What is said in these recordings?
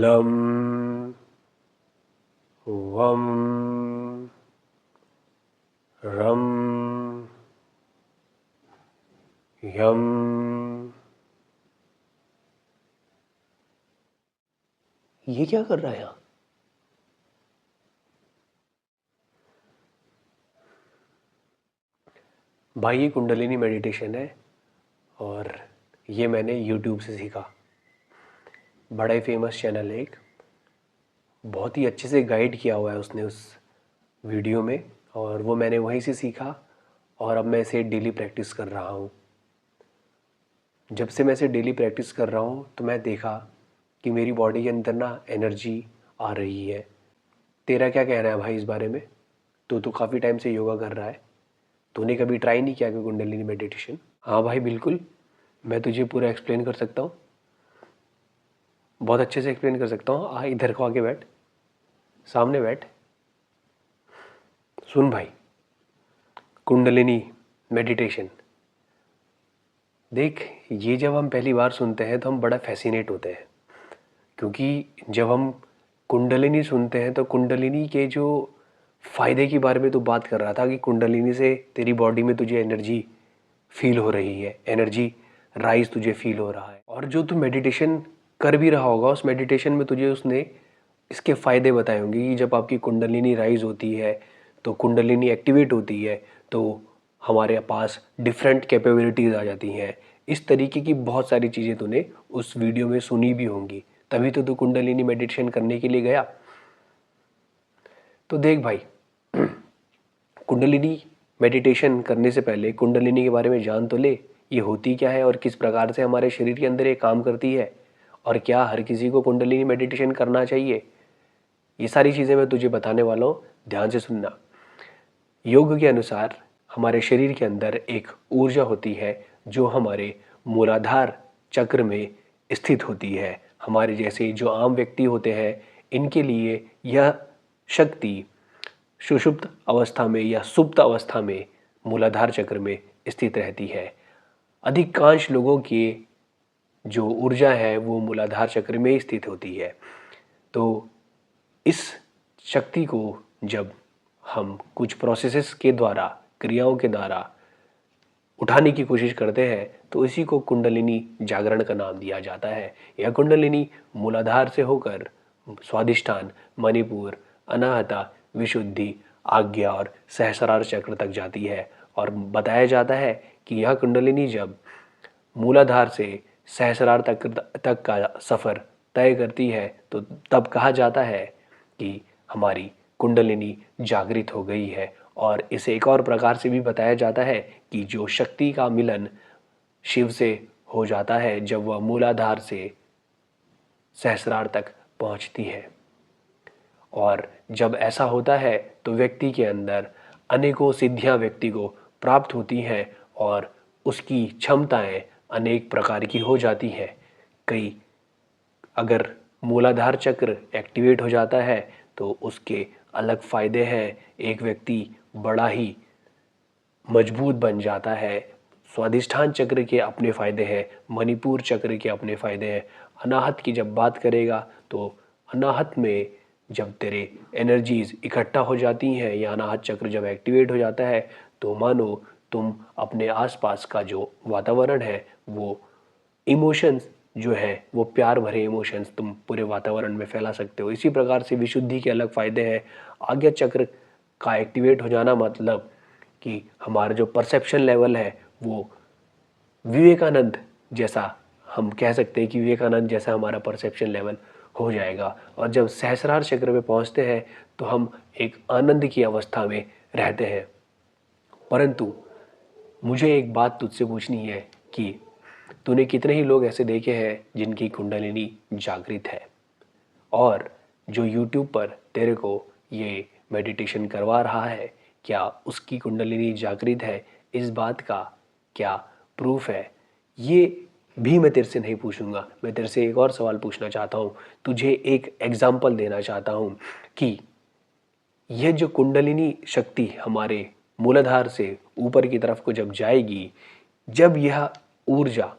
लं वं रं यं ये क्या कर रहा है यहाँ? भाई ये कुंडलिनी मेडिटेशन है और ये मैंने YouTube से सीखा। बड़ा ही फेमस चैनल है एक, बहुत ही अच्छे से गाइड किया हुआ है उसने उस वीडियो में, और वो मैंने वहीं से सीखा और अब मैं इसे डेली प्रैक्टिस कर रहा हूँ। जब से मैं इसे डेली प्रैक्टिस कर रहा हूँ तो मैं देखा कि मेरी बॉडी के अंदर ना एनर्जी आ रही है। तेरा क्या कहना है भाई इस बारे में? तो काफ़ी टाइम से योगा कर रहा है, तूने कभी ट्राई नहीं किया कि कुंडलिनी मेडिटेशन? हाँ भाई बिल्कुल, मैं तुझे पूरा एक्सप्लेन कर सकता हूँ, बहुत अच्छे से एक्सप्लेन कर सकता हूँ। आ इधर को आके बैठ, सामने बैठ, सुन भाई। कुंडलिनी मेडिटेशन, देख ये जब हम पहली बार सुनते हैं तो हम बड़ा फैसिनेट होते हैं, क्योंकि जब हम कुंडलिनी सुनते हैं तो कुंडलिनी के जो फ़ायदे के बारे में तो बात कर रहा था कि कुंडलिनी से तेरी बॉडी में तुझे एनर्जी फील हो रही है, एनर्जी राइज तुझे फील हो रहा है, और जो तू मेडिटेशन कर भी रहा होगा उस मेडिटेशन में तुझे उसने इसके फ़ायदे बताए होंगे कि जब आपकी कुंडलिनी राइज होती है तो कुंडलिनी एक्टिवेट होती है तो हमारे पास डिफरेंट कैपेबिलिटीज़ आ जाती हैं। इस तरीके की बहुत सारी चीज़ें तूने उस वीडियो में सुनी भी होंगी, तभी तो तू कुंडलिनी मेडिटेशन करने के लिए गया। तो देख भाई, कुंडलिनी मेडिटेशन करने से पहले कुंडलिनी के बारे में जान तो ले, ये होती क्या है और किस प्रकार से हमारे शरीर के अंदर ये काम करती है, और क्या हर किसी को कुंडलिनी मेडिटेशन करना चाहिए। ये सारी चीज़ें मैं तुझे बताने वाला हूँ, ध्यान से सुनना। योग के अनुसार हमारे शरीर के अंदर एक ऊर्जा होती है जो हमारे मूलाधार चक्र में स्थित होती है। हमारे जैसे जो आम व्यक्ति होते हैं इनके लिए यह शक्ति सुषुप्त अवस्था में या सुप्त अवस्था में मूलाधार चक्र में स्थित रहती है। अधिकांश लोगों की जो ऊर्जा है वो मूलाधार चक्र में स्थित होती है। तो इस शक्ति को जब हम कुछ प्रोसेसेस के द्वारा, क्रियाओं के द्वारा उठाने की कोशिश करते हैं तो इसी को कुंडलिनी जागरण का नाम दिया जाता है। यह कुंडलिनी मूलाधार से होकर स्वादिष्ठान, मणिपुर, अनाहता, विशुद्धि, आज्ञा और सहस्रार चक्र तक जाती है। और बताया जाता है कि यह कुंडलिनी जब मूलाधार से सहस्रार तक का सफ़र तय करती है तो तब कहा जाता है कि हमारी कुंडलिनी जागृत हो गई है। और इसे एक और प्रकार से भी बताया जाता है कि जो शक्ति का मिलन शिव से हो जाता है जब वह मूलाधार से सहस्रार तक पहुंचती है। और जब ऐसा होता है तो व्यक्ति के अंदर अनेकों सिद्धियां व्यक्ति को प्राप्त होती हैं और उसकी क्षमताएं अनेक प्रकार की हो जाती हैं। कई अगर मूलाधार चक्र एक्टिवेट हो जाता है तो उसके अलग फ़ायदे हैं। एक व्यक्ति बड़ा ही मजबूत बन जाता है। स्वादिष्ठान चक्र के अपने फ़ायदे हैं, मणिपुर चक्र के अपने फ़ायदे हैं। अनाहत की जब बात करेगा तो अनाहत में जब तेरे एनर्जीज इकट्ठा हो जाती हैं या अनाहत चक्र जब एक्टिवेट हो जाता है तो मानो तुम अपने आसपास का जो वातावरण है वो इमोशंस जो है वो प्यार भरे इमोशंस तुम पूरे वातावरण में फैला सकते हो। इसी प्रकार से विशुद्धि के अलग फ़ायदे हैं। आज्ञा चक्र का एक्टिवेट हो जाना मतलब कि हमारा जो परसेप्शन लेवल है वो विवेकानंद जैसा, हम कह सकते हैं कि विवेकानंद जैसा हमारा परसेप्शन लेवल हो जाएगा। और जब सहस्रार चक्र में पहुंचते हैं तो हम एक आनंद की अवस्था में रहते हैं। परंतु मुझे एक बात तुझसे पूछनी है कि तूने कितने ही लोग ऐसे देखे हैं जिनकी कुंडलिनी जागृत है, और जो YouTube पर तेरे को ये मेडिटेशन करवा रहा है क्या उसकी कुंडलिनी जागृत है? इस बात का क्या प्रूफ है? ये भी मैं तेरे से नहीं पूछूंगा। मैं तेरे से एक और सवाल पूछना चाहता हूँ, तुझे एक एग्जाम्पल देना चाहता हूँ कि यह जो कुंडलिनी शक्ति हमारे मूलाधार से ऊपर की तरफ को जब जाएगी, जब यह ऊर्जा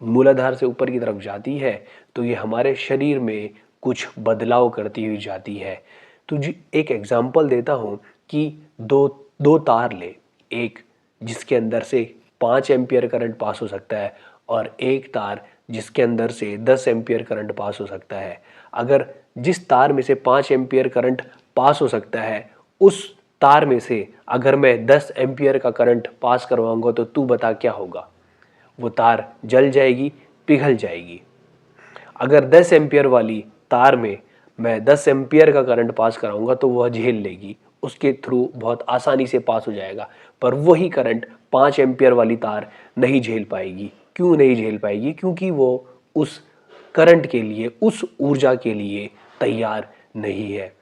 मूलाधार से ऊपर की तरफ जाती है तो ये हमारे शरीर में कुछ बदलाव करती हुई जाती है। तो जी एक एग्जांपल देता हूँ कि दो दो तार ले, एक जिसके अंदर से 5 एम्पियर करंट पास हो सकता है और एक तार जिसके अंदर से 10 एम्पियर करंट पास हो सकता है। अगर जिस तार में से 5 एम्पियर करंट पास हो सकता है, उस तार में से अगर मैं 10 एम्पियर का करंट पास करवाऊंगा तो तू बता क्या होगा? वो तार जल जाएगी, पिघल जाएगी। अगर 10 एम्पियर वाली तार में मैं 10 एम्पियर का करंट पास कराऊंगा तो वह झेल लेगी, उसके थ्रू बहुत आसानी से पास हो जाएगा। पर वही करंट 5 एम्पियर वाली तार नहीं झेल पाएगी। क्यों नहीं झेल पाएगी? क्योंकि वो उस करंट के लिए, उस ऊर्जा के लिए तैयार नहीं है।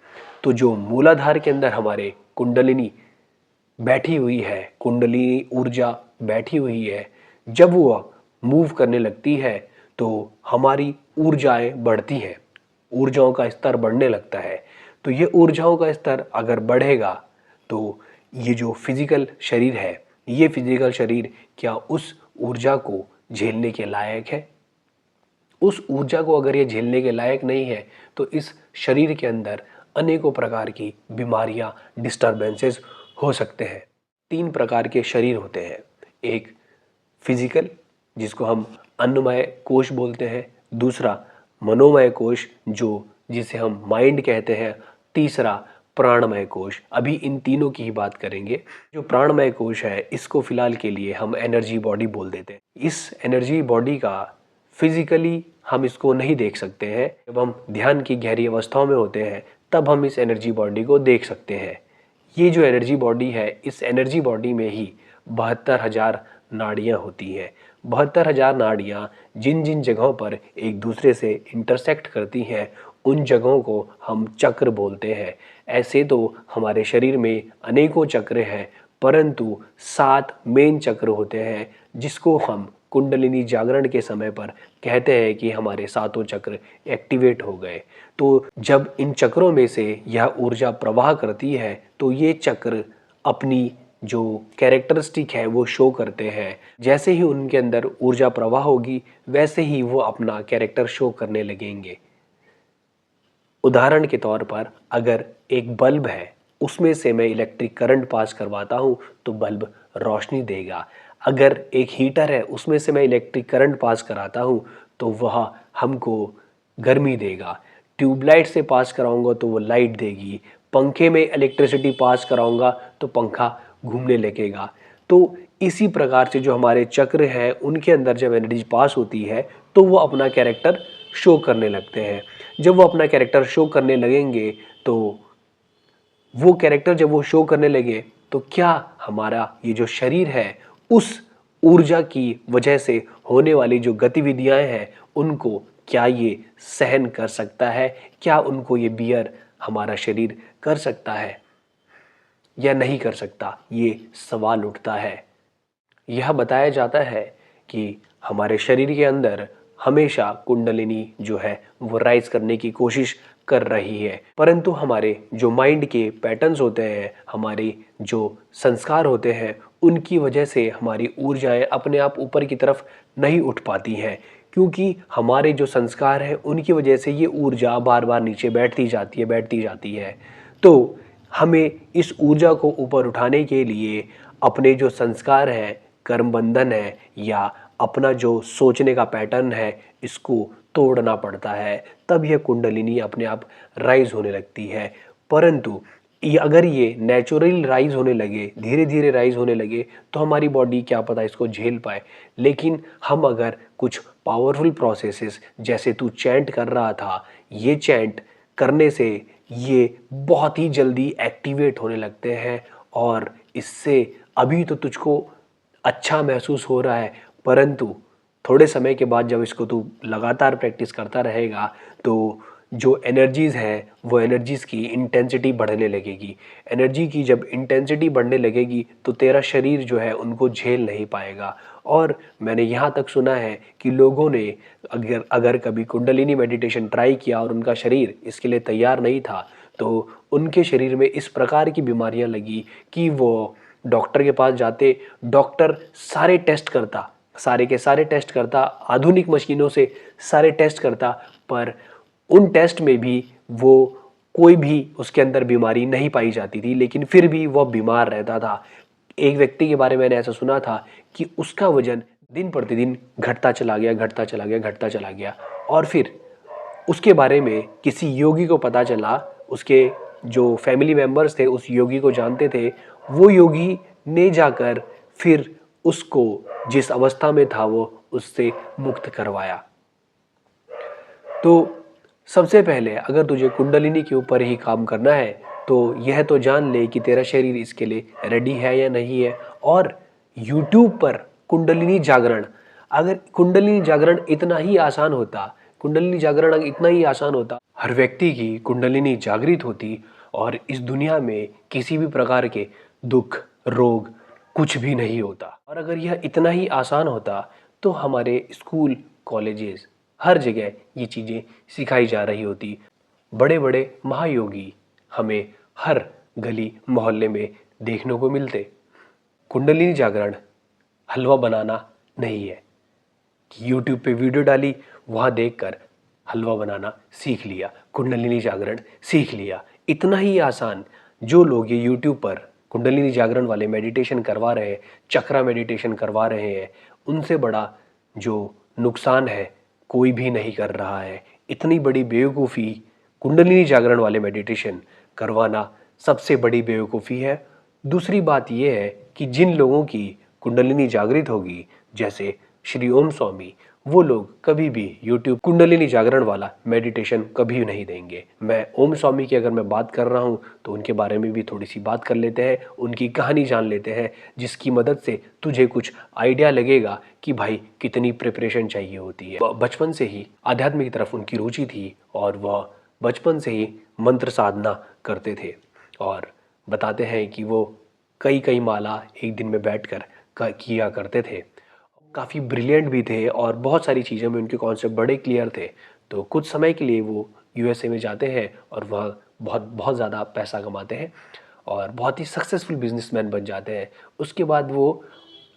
तो जो मूलाधार के अंदर हमारे कुंडलिनी बैठी हुई है, कुंडली ऊर्जा बैठी हुई है, जब वह मूव करने लगती है तो हमारी ऊर्जाएं बढ़ती हैं, ऊर्जाओं का स्तर बढ़ने लगता है। तो ये ऊर्जाओं का स्तर अगर बढ़ेगा तो ये जो फिजिकल शरीर है, ये फिजिकल शरीर क्या उस ऊर्जा को झेलने के लायक है? उस ऊर्जा को अगर ये झेलने के लायक नहीं है तो इस शरीर के अंदर अनेकों प्रकार की बीमारियां, डिस्टरबेंसेस हो सकते हैं। 3 प्रकार के शरीर होते हैं। एक फिजिकल, जिसको हम अन्नमय कोश बोलते हैं। दूसरा मनोमय कोश, जो जिसे हम माइंड कहते हैं। तीसरा प्राणमय कोश। अभी इन तीनों की ही बात करेंगे। जो प्राणमय कोश है, इसको फिलहाल के लिए हम एनर्जी बॉडी बोल देते हैं। इस एनर्जी बॉडी का फिजिकली हम इसको नहीं देख सकते हैं। जब हम ध्यान की गहरी अवस्थाओं में होते हैं तब हम इस एनर्जी बॉडी को देख सकते हैं। ये जो एनर्जी बॉडी है, इस एनर्जी बॉडी में ही 72,000 नाड़ियाँ होती हैं। 72,000 नाड़ियाँ जिन जिन जगहों पर एक दूसरे से इंटरसेक्ट करती हैं, उन जगहों को हम चक्र बोलते हैं। ऐसे तो हमारे शरीर में अनेकों चक्र हैं, परंतु 7 मेन चक्र होते हैं, जिसको हम कुंडलिनी जागरण के समय पर कहते हैं कि हमारे 7 चक्र एक्टिवेट हो गए। तो जब इन चक्रों में से यह ऊर्जा प्रवाह करती है तो ये चक्र अपनी जो कैरेक्टरिस्टिक है वो शो करते हैं। जैसे ही उनके अंदर ऊर्जा प्रवाह होगी, वैसे ही वो अपना कैरेक्टर शो करने लगेंगे। उदाहरण के तौर पर अगर एक बल्ब है, उसमें से मैं इलेक्ट्रिक करंट पास करवाता हूँ तो बल्ब रोशनी देगा। अगर एक हीटर है, उसमें से मैं इलेक्ट्रिक करंट पास कराता हूँ तो वह हमको गर्मी देगा। ट्यूबलाइट से पास कराऊंगा तो वो लाइट देगी। पंखे में इलेक्ट्रिसिटी पास कराऊंगा तो पंखा घूमने लगेगा। तो इसी प्रकार से जो हमारे चक्र हैं, उनके अंदर जब एनर्जी पास होती है तो वो अपना कैरेक्टर शो करने लगते हैं। जब वो अपना कैरेक्टर शो करने लगेंगे तो वो कैरेक्टर जब वो शो करने लगे तो क्या हमारा ये जो शरीर है, उस ऊर्जा की वजह से होने वाली जो गतिविधियां हैं, उनको क्या ये सहन कर सकता है? क्या उनको ये बियर हमारा शरीर कर सकता है या नहीं कर सकता? ये सवाल उठता है। यह बताया जाता है कि हमारे शरीर के अंदर हमेशा कुंडलिनी जो है वो राइज करने की कोशिश कर रही है, परंतु हमारे जो माइंड के पैटर्न्स होते हैं, हमारे जो संस्कार होते हैं, उनकी वजह से हमारी ऊर्जाएं अपने आप ऊपर की तरफ नहीं उठ पाती हैं। क्योंकि हमारे जो संस्कार हैं, उनकी वजह से ये ऊर्जा बार बार नीचे बैठती जाती है। तो हमें इस ऊर्जा को ऊपर उठाने के लिए अपने जो संस्कार हैं, कर्म बंधन है या अपना जो सोचने का पैटर्न है, इसको तोड़ना पड़ता है। तब यह कुंडलिनी अपने आप राइज होने लगती है। परंतु ये अगर ये नेचुरली राइज होने लगे, धीरे धीरे राइज होने लगे, तो हमारी बॉडी क्या पता इसको झेल पाए। लेकिन हम अगर कुछ पावरफुल प्रोसेसेस, जैसे तू चैंट कर रहा था, ये चैंट करने से ये बहुत ही जल्दी एक्टिवेट होने लगते हैं और इससे अभी तो तुझको अच्छा महसूस हो रहा है, परंतु थोड़े समय के बाद जब इसको तू लगातार प्रैक्टिस करता रहेगा तो जो एनर्जीज़ हैं, वो एनर्जीज़ की इंटेंसिटी बढ़ने लगेगी। एनर्जी की जब इंटेंसिटी बढ़ने लगेगी तो तेरा शरीर जो है उनको झेल नहीं पाएगा। और मैंने यहाँ तक सुना है कि लोगों ने अगर अगर कभी कुंडलिनी मेडिटेशन ट्राई किया और उनका शरीर इसके लिए तैयार नहीं था, तो उनके शरीर में इस प्रकार की बीमारियाँ लगी कि वो डॉक्टर के पास जाते, डॉक्टर सारे टेस्ट करता, सारे के सारे टेस्ट करता, आधुनिक मशीनों से सारे टेस्ट करता, पर उन टेस्ट में भी वो कोई भी उसके अंदर बीमारी नहीं पाई जाती थी, लेकिन फिर भी वह बीमार रहता था। एक व्यक्ति के बारे में मैंने ऐसा सुना था कि उसका वजन दिन प्रतिदिन घटता चला गया, घटता चला गया, घटता चला गया, और फिर उसके बारे में किसी योगी को पता चला। उसके जो फैमिली मेंबर्स थे उस योगी को जानते थे। वो योगी ने जाकर फिर उसको, जिस अवस्था में था वो, उससे मुक्त करवाया। तो सबसे पहले अगर तुझे कुंडलिनी के ऊपर ही काम करना है तो यह तो जान ले कि तेरा शरीर इसके लिए रेडी है या नहीं है। और YouTube पर कुंडलिनी जागरण, अगर कुंडलिनी जागरण इतना ही आसान होता, कुंडलिनी जागरण अगर इतना ही आसान होता, हर व्यक्ति की कुंडलिनी जागृत होती और इस दुनिया में किसी भी प्रकार के दुख, रोग कुछ भी नहीं होता। और अगर यह इतना ही आसान होता तो हमारे स्कूल, कॉलेजेस, हर जगह ये चीज़ें सिखाई जा रही होती। बड़े बड़े महायोगी हमें हर गली मोहल्ले में देखने को मिलते। कुंडलिनी जागरण हलवा बनाना नहीं है कि यूट्यूब पे वीडियो डाली, वहाँ देखकर हलवा बनाना सीख लिया, कुंडलिनी जागरण सीख लिया। इतना ही आसान जो लोग ये यूट्यूब पर कुंडलिनी जागरण वाले मेडिटेशन करवा रहे हैं, चक्रा मेडिटेशन करवा रहे हैं, उनसे बड़ा जो नुकसान है कोई भी नहीं कर रहा है। इतनी बड़ी बेवकूफ़ी कुंडलिनी जागरण वाले मेडिटेशन करवाना सबसे बड़ी बेवकूफ़ी है। दूसरी बात यह है कि जिन लोगों की कुंडलिनी जागृत होगी, जैसे श्री ओम स्वामी, वो लोग कभी भी YouTube कुंडलिनी जागरण वाला मेडिटेशन कभी नहीं देंगे। मैं ओम स्वामी की अगर मैं बात कर रहा हूँ तो उनके बारे में भी थोड़ी सी बात कर लेते हैं, उनकी कहानी जान लेते हैं, जिसकी मदद से तुझे कुछ आइडिया लगेगा कि भाई कितनी प्रिपरेशन चाहिए होती है। बचपन से ही आध्यात्म की तरफ उनकी रुचि थी और वह बचपन से ही मंत्र साधना करते थे और बताते हैं कि वो कई कई माला एक दिन में बैठकर किया करते थे। काफ़ी ब्रिलियंट भी थे और बहुत सारी चीज़ों में उनके कॉन्सेप्ट बड़े क्लियर थे। तो कुछ समय के लिए वो USA में जाते हैं और वह बहुत बहुत ज़्यादा पैसा कमाते हैं और बहुत ही सक्सेसफुल बिजनेसमैन बन जाते हैं। उसके बाद वो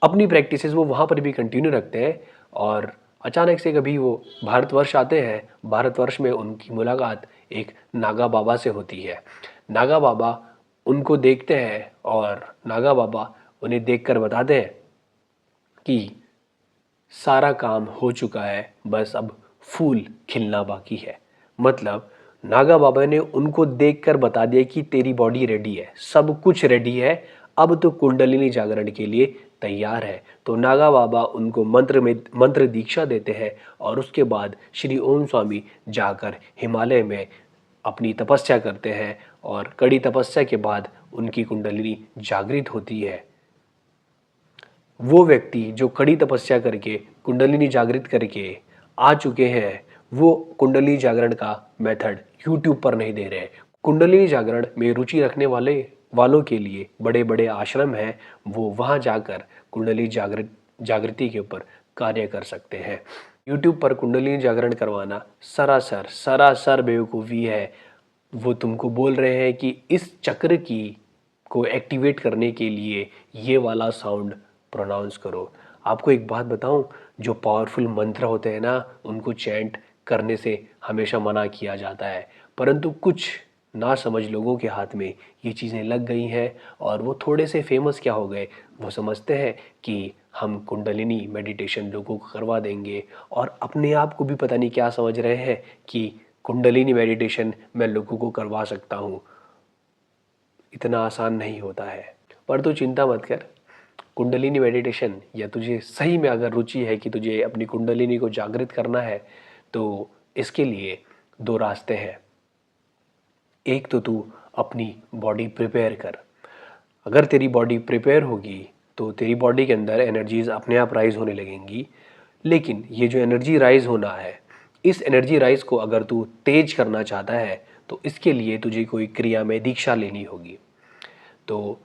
अपनी प्रैक्टिसेस वो वहाँ पर भी कंटिन्यू रखते हैं और अचानक से कभी वो भारतवर्ष आते हैं। भारतवर्ष में उनकी मुलाकात एक नागा बाबा से होती है। नागा बाबा उनको देखते हैं और नागा बाबा उन्हें देखकर बताते हैं कि सारा काम हो चुका है, बस अब फूल खिलना बाकी है। मतलब नागा बाबा ने उनको देखकर बता दिया कि तेरी बॉडी रेडी है, सब कुछ रेडी है, अब तो कुंडलिनी जागरण के लिए तैयार है। तो नागा बाबा उनको मंत्र दीक्षा देते हैं और उसके बाद श्री ओम स्वामी जाकर हिमालय में अपनी तपस्या करते हैं और कड़ी तपस्या के बाद उनकी कुंडलिनी जागृत होती है। वो व्यक्ति जो कड़ी तपस्या करके कुंडलिनी जागृत करके आ चुके हैं, वो कुंडलिनी जागरण का मेथड YouTube पर नहीं दे रहे। कुंडलिनी जागरण में रुचि रखने वालों के लिए बड़े बड़े आश्रम हैं, वो वहाँ जाकर कुंडलिनी जागृति के ऊपर कार्य कर सकते हैं। YouTube पर कुंडलिनी जागरण करवाना सरासर बेवकूफ़ी है। वो तुमको बोल रहे हैं कि इस चक्र की को एक्टिवेट करने के लिए ये वाला साउंड प्रोनाउंस करो। आपको एक बात बताऊं, जो पावरफुल मंत्र होते हैं ना, उनको चैंट करने से हमेशा मना किया जाता है, परंतु कुछ ना समझ लोगों के हाथ में ये चीज़ें लग गई हैं और वो थोड़े से फेमस क्या हो गए, वो समझते हैं कि हम कुंडलिनी मेडिटेशन लोगों को करवा देंगे और अपने आप को भी पता नहीं क्या समझ रहे हैं कि कुंडलिनी मेडिटेशन मैं लोगों को करवा सकता हूँ। इतना आसान नहीं होता है। पर तू चिंता मत कर, कुंडलिनी मेडिटेशन या तुझे सही में अगर रुचि है कि तुझे अपनी कुंडलिनी को जागृत करना है तो इसके लिए दो रास्ते हैं। एक तो तू अपनी बॉडी प्रिपेयर कर। अगर तेरी बॉडी प्रिपेयर होगी तो तेरी बॉडी के अंदर एनर्जीज अपने आप राइज होने लगेंगी। लेकिन ये जो एनर्जी राइज होना है, इस एनर्जी राइज को अगर तू तेज करना चाहता है तो इसके लिए तुझे कोई क्रिया में दीक्षा लेनी होगी। तो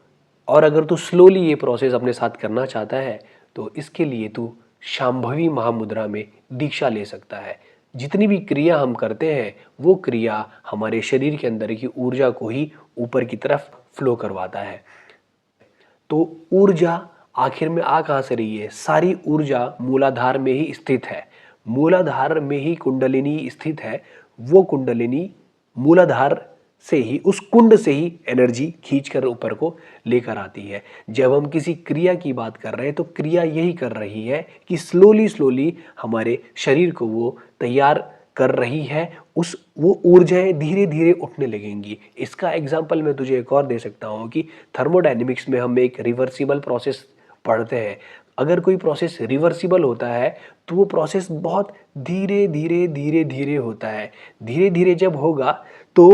और अगर तू स्लोली ये प्रोसेस अपने साथ करना चाहता है तो इसके लिए तू शांभवी महामुद्रा में दीक्षा ले सकता है। जितनी भी क्रिया हम करते हैं वो क्रिया हमारे शरीर के अंदर की ऊर्जा को ही ऊपर की तरफ फ्लो करवाता है। तो ऊर्जा आखिर में आ कहाँ से रही है? सारी ऊर्जा मूलाधार में ही स्थित है। मूलाधार में ही कुंडलिनी स्थित है। वो कुंडलिनी मूलाधार से ही, उस कुंड से ही एनर्जी खींचकर ऊपर को लेकर आती है। जब हम किसी क्रिया की बात कर रहे हैं तो क्रिया यही कर रही है कि स्लोली स्लोली हमारे शरीर को वो तैयार कर रही है, वो ऊर्जाएं धीरे धीरे उठने लगेंगी। इसका एग्जाम्पल मैं तुझे एक और दे सकता हूँ कि थर्मोडायनेमिक्स में हम एक रिवर्सिबल प्रोसेस पढ़ते हैं। अगर कोई प्रोसेस रिवर्सिबल होता है तो वो प्रोसेस बहुत धीरे धीरे धीरे धीरे होता है। धीरे धीरे जब होगा तो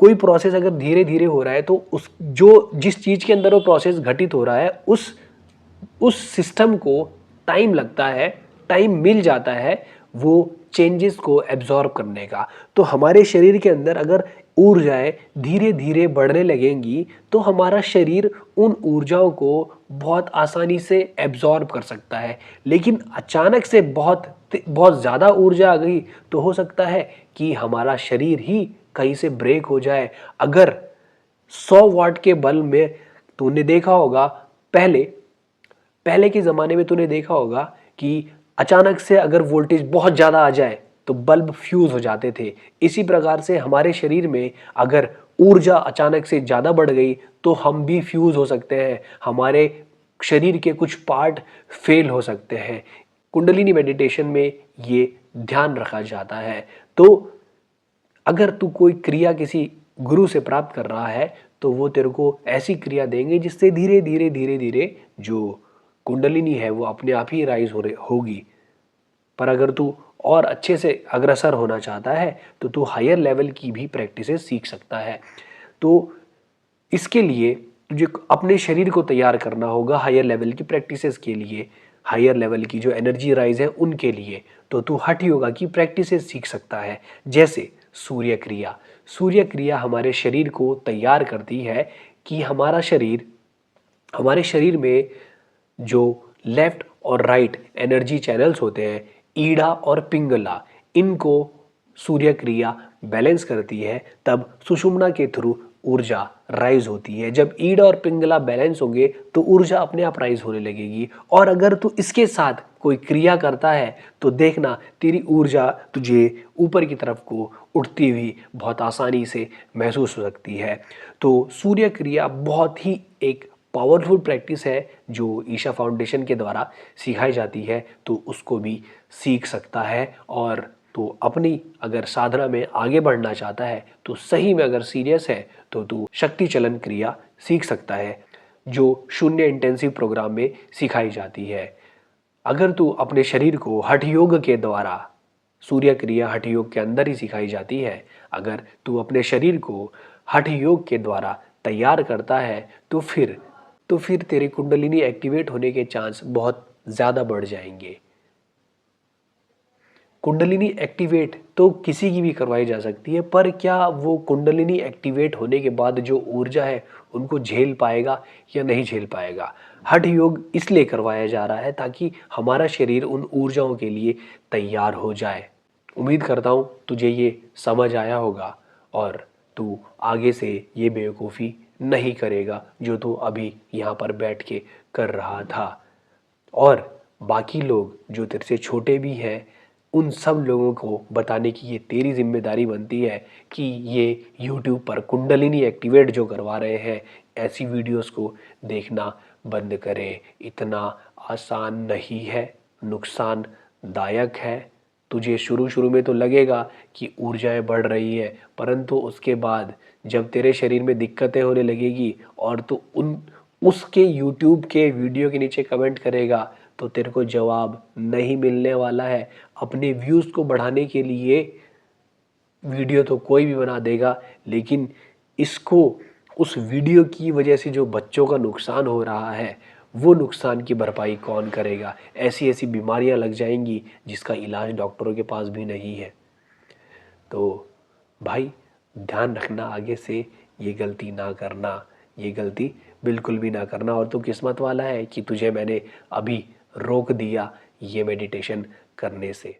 कोई प्रोसेस अगर धीरे धीरे हो रहा है तो जिस चीज़ के अंदर वो प्रोसेस घटित हो रहा है उस सिस्टम को टाइम लगता है, टाइम मिल जाता है वो चेंजेस को एब्जॉर्ब करने का। तो हमारे शरीर के अंदर अगर ऊर्जाएं धीरे धीरे बढ़ने लगेंगी तो हमारा शरीर उन ऊर्जाओं को बहुत आसानी से एब्जॉर्ब कर सकता है। लेकिन अचानक से बहुत बहुत ज़्यादा ऊर्जा आ गई तो हो सकता है कि हमारा शरीर ही कहीं से ब्रेक हो जाए। अगर 100 वाट के बल्ब में तूने देखा होगा, पहले के ज़माने में तूने देखा होगा कि अचानक से अगर वोल्टेज बहुत ज़्यादा आ जाए तो बल्ब फ्यूज़ हो जाते थे। इसी प्रकार से हमारे शरीर में अगर ऊर्जा अचानक से ज़्यादा बढ़ गई तो हम भी फ्यूज़ हो सकते हैं, हमारे शरीर के कुछ पार्ट फेल हो सकते हैं। कुंडलिनी मेडिटेशन में ये ध्यान रखा जाता है। तो अगर तू कोई क्रिया किसी गुरु से प्राप्त कर रहा है तो वो तेरे को ऐसी क्रिया देंगे जिससे धीरे धीरे धीरे धीरे जो कुंडलिनी है वो अपने आप ही राइज होगी। पर अगर तू और अच्छे से अग्रसर होना चाहता है तो तू हायर लेवल की भी प्रैक्टिसेस सीख सकता है। तो इसके लिए तुझे अपने शरीर को तैयार करना होगा हायर लेवल की प्रैक्टिसेस के लिए, हायर लेवल की जो एनर्जी राइज है उनके लिए। तो तू हठ योगा की प्रैक्टिसेस सीख सकता है, जैसे सूर्य क्रिया। सूर्य क्रिया हमारे शरीर को तैयार करती है कि हमारे शरीर में जो लेफ्ट और राइट एनर्जी चैनल्स होते हैं, ईड़ा और पिंगला, इनको सूर्य क्रिया बैलेंस करती है। तब सुषुम्ना के थ्रू ऊर्जा राइज होती है। जब ईड़ा और पिंगला बैलेंस होंगे तो ऊर्जा अपने आप राइज होने लगेगी। और अगर तू इसके साथ कोई क्रिया करता है तो देखना तेरी ऊर्जा तुझे ऊपर की तरफ को उठती हुई बहुत आसानी से महसूस हो सकती है। तो सूर्य क्रिया बहुत ही एक पावरफुल प्रैक्टिस है जो ईशा फाउंडेशन के द्वारा सिखाई जाती है, तो उसको भी सीख सकता है। और तो अपनी अगर साधना में आगे बढ़ना चाहता है तो सही में अगर सीरियस है तो तू शक्ति चलन क्रिया सीख सकता है जो 0 इंटेंसिव प्रोग्राम में सिखाई जाती है। अगर तू अपने शरीर को हठ योग के द्वारा, सूर्य क्रिया हठ योग के अंदर ही सिखाई जाती है, अगर तू अपने शरीर को हठ योग के द्वारा तैयार करता है तो फिर तेरे कुंडलिनी एक्टिवेट होने के चांस बहुत ज़्यादा बढ़ जाएंगे। कुंडलिनी एक्टिवेट तो किसी की भी करवाई जा सकती है, पर क्या वो कुंडलिनी एक्टिवेट होने के बाद जो ऊर्जा है उनको झेल पाएगा या नहीं झेल पाएगा। हठ योग इसलिए करवाया जा रहा है ताकि हमारा शरीर उन ऊर्जाओं के लिए तैयार हो जाए। उम्मीद करता हूँ तुझे ये समझ आया होगा और तू आगे से ये बेवकूफ़ी नहीं करेगा जो तू अभी यहाँ पर बैठ के कर रहा था। और बाकी लोग जो तेरे से छोटे भी हैं उन सब लोगों को बताने की ये तेरी जिम्मेदारी बनती है कि ये YouTube पर कुंडलिनी एक्टिवेट जो करवा रहे हैं ऐसी वीडियोस को देखना बंद करें। इतना आसान नहीं है, नुकसानदायक है। तुझे शुरू में तो लगेगा कि ऊर्जाएं बढ़ रही है, परंतु उसके बाद जब तेरे शरीर में दिक्कतें होने लगेगी और तू उसके YouTube के वीडियो के नीचे कमेंट करेगा तो तेरे को जवाब नहीं मिलने वाला है। अपने व्यूज़ को बढ़ाने के लिए वीडियो तो कोई भी बना देगा, लेकिन उस वीडियो की वजह से जो बच्चों का नुकसान हो रहा है वो नुकसान की भरपाई कौन करेगा। ऐसी ऐसी बीमारियां लग जाएंगी जिसका इलाज डॉक्टरों के पास भी नहीं है। तो भाई ध्यान रखना, आगे से ये गलती ना करना, ये गलती बिल्कुल भी ना करना। और तू किस्मत वाला है कि तुझे मैंने अभी रोक दिया ये मेडिटेशन करने से।